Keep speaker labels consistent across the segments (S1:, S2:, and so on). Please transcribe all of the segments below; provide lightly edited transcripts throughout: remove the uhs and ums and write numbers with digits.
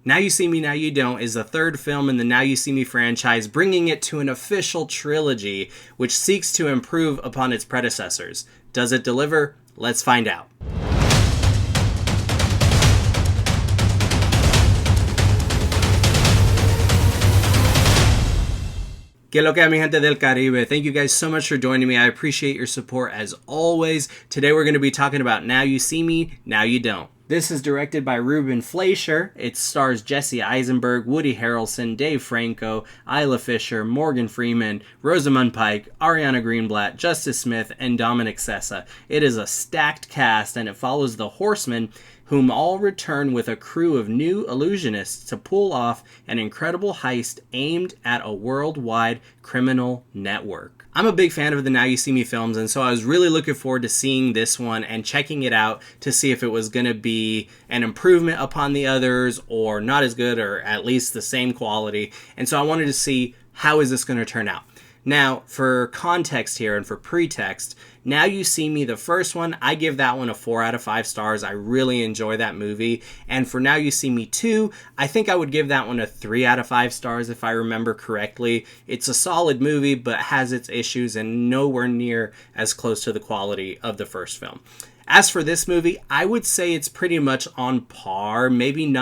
S1: Now You See Me, Now You Don't is the third film in the Now You See Me franchise, bringing it to an official trilogy, which seeks to improve upon its predecessors. Does it deliver? Let's find out. Que lo que mi gente del Caribe. Thank you guys so much for joining me. I appreciate your support as always. Today we're going to be talking about Now You See Me, Now You Don't. This is directed by Ruben Fleischer. It stars Jesse Eisenberg, Woody Harrelson, Dave Franco, Isla Fisher, Morgan Freeman, Rosamund Pike, Ariana Greenblatt, Justice Smith, and Dominic Sessa. It is a stacked cast, and it follows the Horsemen, whom all return with a crew of new illusionists to pull off an incredible heist aimed at a worldwide criminal network. I'm a big fan of the Now You See Me films, and so I was really looking forward to seeing this one and checking it out to see if it was going to be an improvement upon the others or not as good, or at least the same quality. And so I wanted to see, how is this going to turn out? Now, for context here and for pretext, Now You See Me, the first one, I give that one a 4 out of 5 stars. I really enjoy that movie. And for Now You See Me 2, I think I would give that one a 3 out of 5 stars if I remember correctly. It's a solid movie, but has its issues and nowhere near as close to the quality of the first film. As for this movie, I would say it's pretty much on par, maybe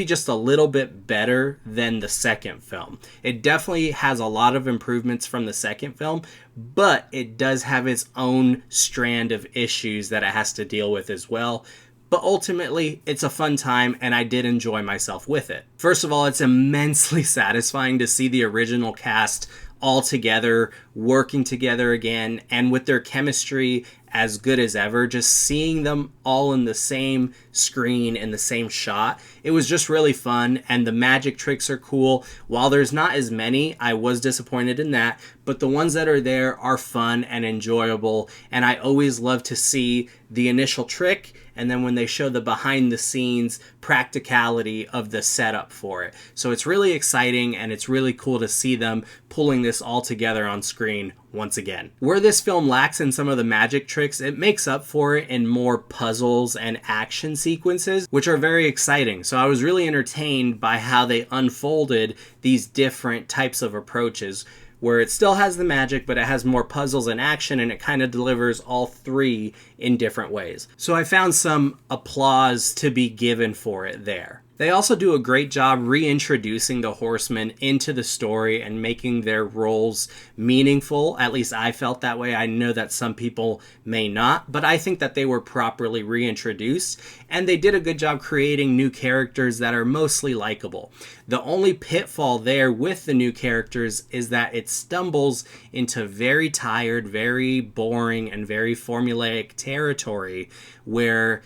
S1: just a little bit better than the second film. It definitely has a lot of improvements from the second film, but it does have its own strand of issues that it has to deal with as well. But ultimately, it's a fun time, and I did enjoy myself with it. First of all, it's immensely satisfying to see the original cast all together, working together again, and with their chemistry as good as ever, just seeing them all in the same screen, in the same shot. It was just really fun, and the magic tricks are cool. While there's not as many, I was disappointed in that, but the ones that are there are fun and enjoyable, and I always love to see the initial trick, and then when they show the behind the scenes practicality of the setup for it. So it's really exciting, and it's really cool to see them pulling this all together on screen once again. Where this film lacks in some of the magic tricks, it makes up for it in more puzzles and action sequences, which are very exciting. So I was really entertained by how they unfolded these different types of approaches, where it still has the magic, but it has more puzzles and action, and it kind of delivers all three in different ways. So I found some applause to be given for it there. They also do a great job reintroducing the Horsemen into the story and making their roles meaningful. At least I felt that way. I know that some people may not, but I think that they were properly reintroduced, and they did a good job creating new characters that are mostly likable. The only pitfall there with the new characters is that it stumbles into very tired, very boring, and very formulaic territory where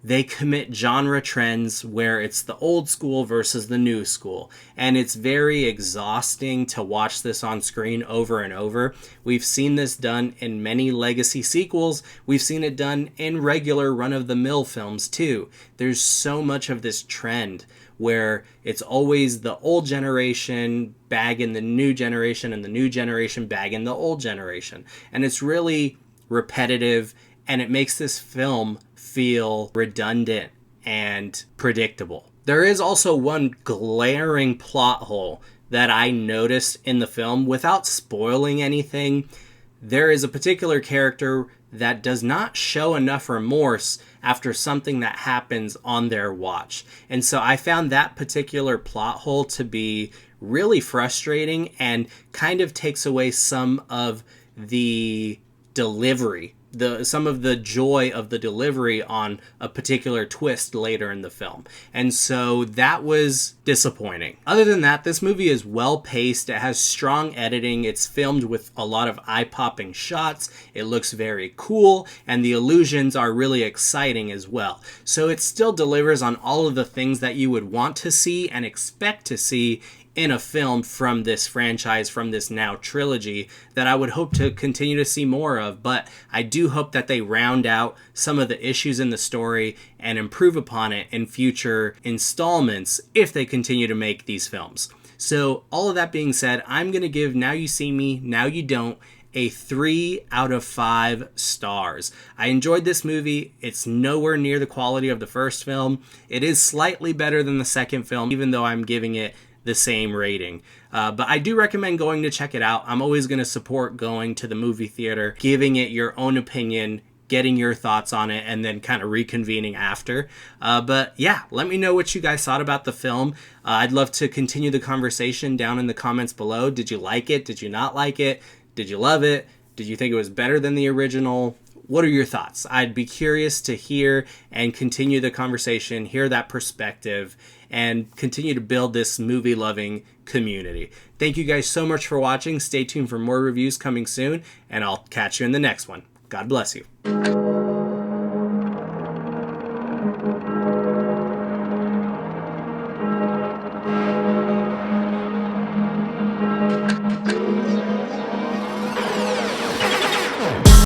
S1: they commit genre trends where it's the old school versus the new school. And it's very exhausting to watch this on screen over and over. We've seen this done in many legacy sequels. We've seen it done in regular run-of-the-mill films too. There's so much of this trend where it's always the old generation bagging the new generation and the new generation bagging the old generation. And it's really repetitive, and it makes this film feel redundant and predictable. There is also one glaring plot hole that I noticed in the film. Without spoiling anything, there is a particular character that does not show enough remorse after something that happens on their watch. And so I found that particular plot hole to be really frustrating and kind of takes away some of the delivery, some of the joy of the delivery on a particular twist later in the film. And so that was disappointing. Other than that, this movie is well paced. It has strong editing. It's filmed with a lot of eye-popping shots. It looks very cool, and the illusions are really exciting as well. So it still delivers on all of the things that you would want to see and expect to see in a film from this franchise, from this now trilogy, that I would hope to continue to see more of. But I do hope that they round out some of the issues in the story and improve upon it in future installments if they continue to make these films. So all of that being said, I'm going to give Now You See Me, Now You Don't a 3 out of 5 stars. I enjoyed this movie. It's nowhere near the quality of the first film. It is slightly better than the second film, even though I'm giving it the same rating. But I do recommend going to check it out. I'm always going to support going to the movie theater, giving it your own opinion, getting your thoughts on it, and then kind of reconvening after. But yeah, let me know what you guys thought about the film. I'd love to continue the conversation down in the comments below. Did you like it? Did you not like it? Did you love it? Did you think it was better than the original? What are your thoughts? I'd be curious to hear and continue the conversation, hear that perspective, and continue to build this movie-loving community. Thank you guys so much for watching. Stay tuned for more reviews coming soon, and I'll catch you in the next one. God bless you.